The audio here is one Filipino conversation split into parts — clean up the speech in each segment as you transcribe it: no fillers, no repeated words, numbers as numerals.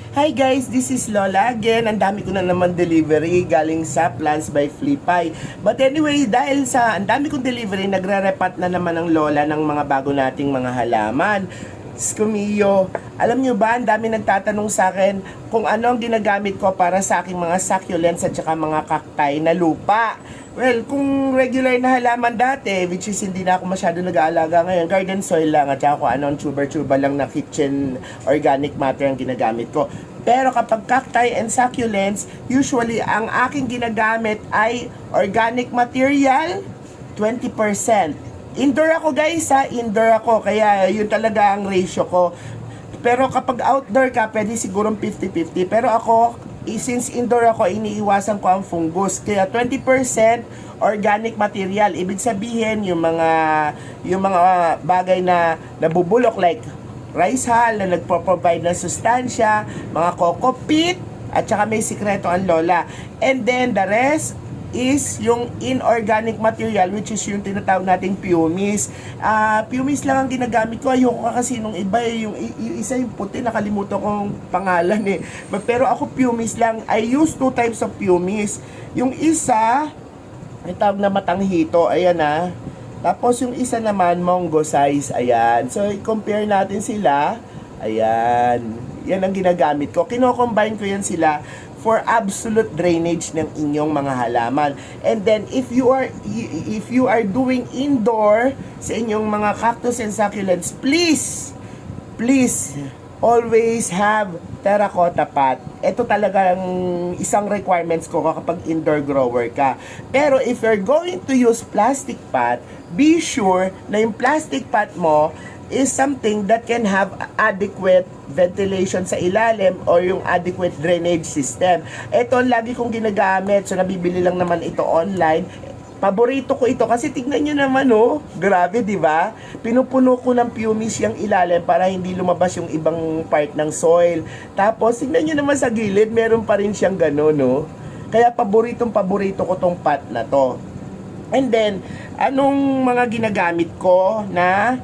Hi guys, this is Lola again. Ang dami ko na naman delivery galing sa Plants by Flipay. But anyway, dahil sa ang dami kong delivery, nagre-repat na naman ang Lola ng mga bago nating mga halaman. Skumio, alam nyo ba, ang dami nagtatanong sa akin kung ano ang ginagamit ko para sa aking mga succulents at saka mga cacti na lupa. Well, kung regular na halaman dati, which is hindi na ako masyado nag-aalaga ngayon, garden soil lang at saka kung anong tuber-tuber lang na kitchen organic matter ang ginagamit ko. Pero kapag cacti and succulents, usually ang aking ginagamit ay organic material, 20%. Indoor ako guys ha, indoor ako, kaya yun talaga ang ratio ko. Pero kapag outdoor ka, pwede sigurong 50-50. Pero ako, since indoor ako, iniiwasan ko ang fungus. Kaya 20% organic material. Ibig sabihin, yung mga bagay na nabubulok like rice hull na nagpo-provide ng sustansya, mga coco peat, at saka may sikreto ang Lola. And then the rest is yung inorganic material, which is yung tinatawag nating pumice. Pumice lang ang ginagamit ko. Ayoko kasi nung iba yung isa yung puti, nakalimutan kong pangalan eh. Pero ako pumice lang. I use 2 types of pumice. Yung isa, may tawag na matanghito, ayan ah. Tapos yung isa naman, mongo size, ayan. So, i-compare natin sila. Ayan. Yan ang ginagamit ko. Kino-combine ko yan sila for absolute drainage ng inyong mga halaman. And then if you are doing indoor sa inyong mga cactus and succulents, please always have terracotta pot. Ito talagang isang requirements ko kapag indoor grower ka. Pero if you're going to use plastic pot, be sure na yung plastic pot mo is something that can have adequate ventilation sa ilalim or yung adequate drainage system. Ito ang lagi kong ginagamit. So, nabibili lang naman ito online. Paborito ko ito kasi tignan nyo naman oh. Grabe, di ba? Pinupuno ko ng pumice yung ilalim para hindi lumabas yung ibang part ng soil. Tapos, tignan nyo naman sa gilid, meron pa rin siyang gano'n, no? Kaya paborito ko tong pot na to. And then, anong mga ginagamit ko na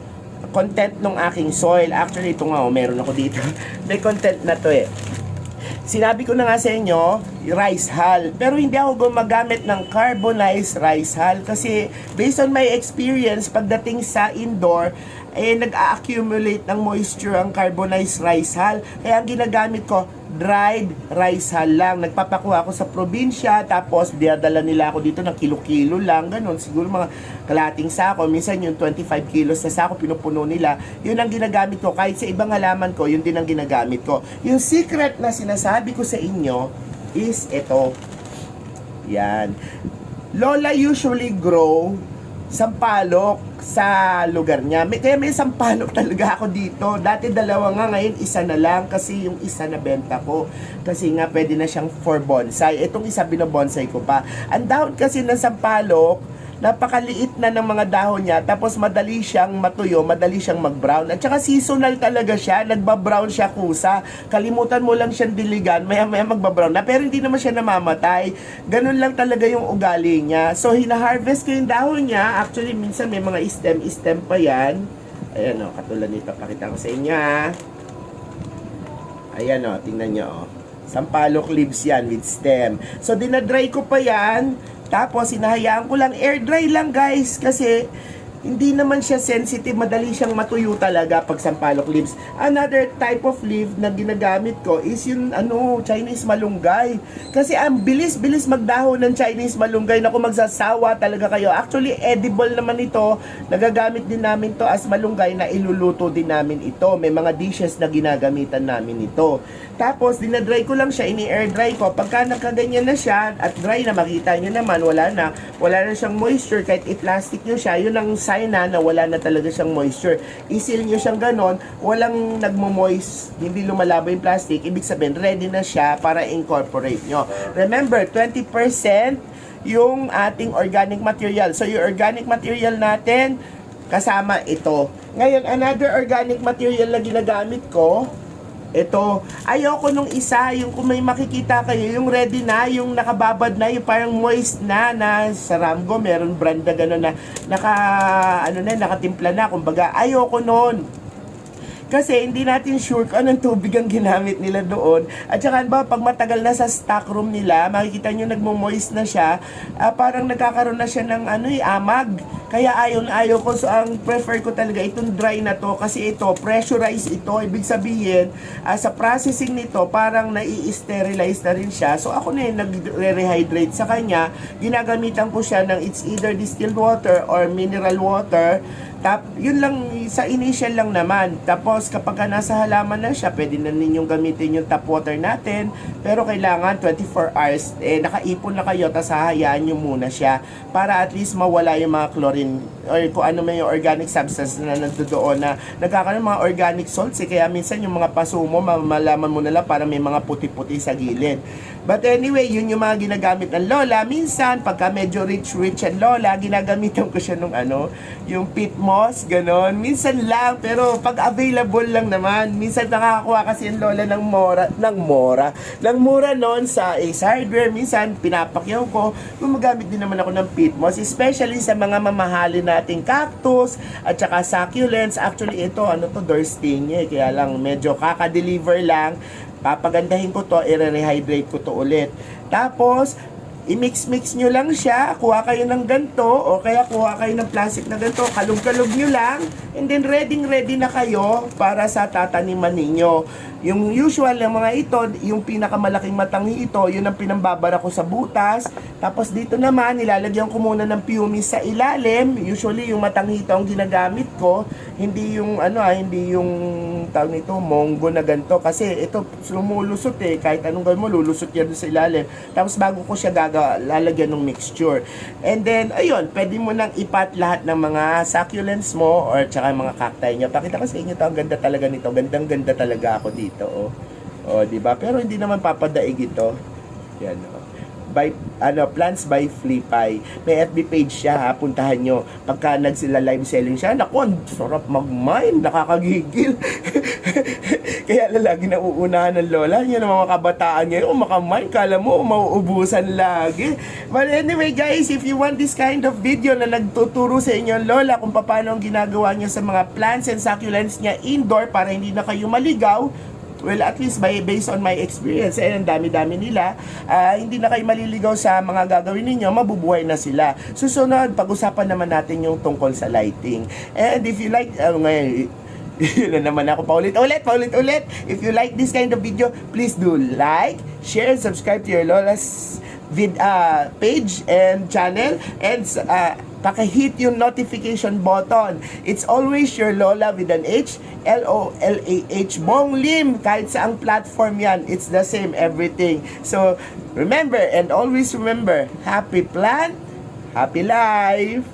content ng aking soil? Actually, ito nga, meron ako dito. May content na to eh. Sinabi ko na nga sa inyo, rice hull. Pero hindi ako gumagamit ng carbonized rice hull kasi based on my experience, pagdating sa indoor, nag-a-accumulate ng moisture ang carbonized rice hull. Kaya ang ginagamit ko, dried rice hull lang. Nagpapakuha ako sa probinsya, tapos dinadala nila ako dito ng kilo-kilo lang, ganun. Siguro mga kalating sako, minsan yung 25 kilos na sako, pinupuno nila. Yun ang ginagamit ko. Kahit sa ibang halaman ko, yun din ang ginagamit ko. Yung secret na sinasabi ko sa inyo is ito. Yan. Lola usually grow sampalok sa lugar niya. Kaya may sampalok talaga ako dito. Dati dalawa nga, ngayon isa na lang kasi yung isa na benta ko. Kasi nga pwede na siyang for bonsai. Itong isa binobonsai ko pa. Ang dahon kasi ng sampalok, napakaliit na ng mga dahon niya, tapos madali siyang matuyo, madali siyang mag-brown. At saka seasonal talaga siya, nagbabrown siya kusa. Kalimutan mo lang siyang diligan, maya-maya magbabrown na, pero hindi naman siya namamatay. Ganun lang talaga yung ugali niya. So, hina-harvest ko yung dahon niya. Actually, minsan may mga stem pa yan. Ayan o, katulad nito, pakita ko sa inyo ha. Ayan o, tingnan nyo o. Sampalok leaves yan with stem. So, dinadry ko pa yan. Tapos, hinahayaan ko lang, air dry lang guys, kasi hindi naman siya sensitive, madali siyang matuyo talaga pag sampalok leaves. Another type of leaf na ginagamit ko is yung Chinese malunggay. Kasi ang bilis-bilis magdahon ng Chinese malunggay na kung magsasawa talaga kayo. Actually, edible naman ito. Nagagamit din namin to as malunggay na iluluto din namin ito. May mga dishes na ginagamitan namin ito. Tapos, dinadry ko lang siya, ini-air dry ko. Pagka nakaganyan na siya at dry na, makita nyo naman, wala na siyang moisture. Kahit i-plastic nyo siya, yun ang sign na wala na talaga siyang moisture. Isil nyo siyang ganon, walang nagmo-moist, hindi lumalabo yung plastic, ibig sabihin, ready na siya para incorporate nyo. Remember, 20% yung ating organic material. So, yung organic material natin, kasama ito. Ngayon, another organic material na ginagamit ko, ito, ayoko nung isa, yung kung may makikita kayo, yung ready na, yung nakababad na, yung parang moist na sa Ramgo, meron brand na gano'n na nakatimpla na, kumbaga, ayoko nun. Kasi hindi natin sure kung anong tubig ang ginamit nila doon. At saka ba, pag matagal na sa stock room nila, makikita nyo nagmo-moist na siya, parang nagkakaroon na siya ng amag. Kaya ayaw ko. So ang prefer ko talaga itong dry na to kasi ito, pressurized ito. Ibig sabihin, sa processing nito, parang nai-sterilize na rin siya. So ako na yung nagre-rehydrate sa kanya. Ginagamitan ko siya ng it's either distilled water or mineral water. Yun lang, sa initial lang naman. Tapos, kapag nasa halaman na siya, pwede na ninyong gamitin yung tap water natin. Pero kailangan 24 hours, nakaipon na kayo, tapos hahayaan nyo muna siya. Para at least mawala yung mga chlorine or kung ano may yung organic substance na nandoon na nagkakaroon ng mga organic salts. Kaya minsan yung mga paso mo, malaman mo na lang para may mga puti-puti sa gilid. But anyway, yun yung mga ginagamit ng lola. Minsan, pagka medyo rich ang lola, ginagamitan ko siya nung yung peat moss, ganon. Minsan lang, pero pag available lang naman. Minsan nakakakuha kasi yung lola ng mura noon sa Ace Hardware. Minsan, pinapakyaw ko. Gumagamit din naman ako ng peat moss, especially sa mga mamahalin nating cactus at saka succulents. Actually, ito, Dorstinea. Kaya lang, medyo kaka-deliver lang. Papagandahin ko to, i-rehydrate ko to ulit. Tapos, i-mix-mix nyo lang siya, kuha kayo ng ganto, o kaya kuha kayo ng plastic na ganto, kalog-kalog nyo lang, and then ready na kayo para sa tataniman ninyo. Yung usual ng mga ito, yung pinakamalaking matanghi ito, yun ang pinambabara ko sa butas. Tapos dito naman, nilalagyan ko muna ng pumice sa ilalim. Usually, yung matanghi ito ang ginagamit ko. Hindi yung, hindi yung tawag nito, monggo na ganito. Kasi ito, lumulusot kahit anong gawin mo, lulusot yan sa ilalim. Tapos bago ko siya lalagyan ng mixture. And then, ayun, pwede mo nang ipat lahat ng mga succulents mo or tsaka mga cacti nyo. Pakita ko sa inyo to, ang ganda talaga nito. Gandang-ganda talaga ako dito. Di ba? Pero hindi naman papadaig ito. Yan, Plants by Flipay. May FB page siya, ha? Puntahan nyo. Pagka nagsila live selling siya, naku, ang sarap mag-mine, nakakagigil. Kaya lagi na uunahan ng lola niya, ng mga kabataan niya, makamine, kala mo, mauubusan lagi. But anyway guys, if you want this kind of video na nagtuturo sa inyo lola kung paano ang ginagawa niya sa mga plants and succulents niya indoor para hindi na kayo maligaw, well, at least based on my experience, ang dami-dami nila, hindi na kayo maliligaw sa mga gagawin ninyo, mabubuhay na sila. Susunod, pag-usapan naman natin yung tungkol sa lighting. And if you like, ngayon, yun na naman ako, paulit-ulit. If you like this kind of video, please do like, share, and subscribe to your Lola's page and channel, and paki-hit yung notification button. It's always your Lola with an H, L-O-L-A-H, Bong Lim. Kahit saang platform yan, it's the same everything. So, remember, and always remember, happy plant, happy life.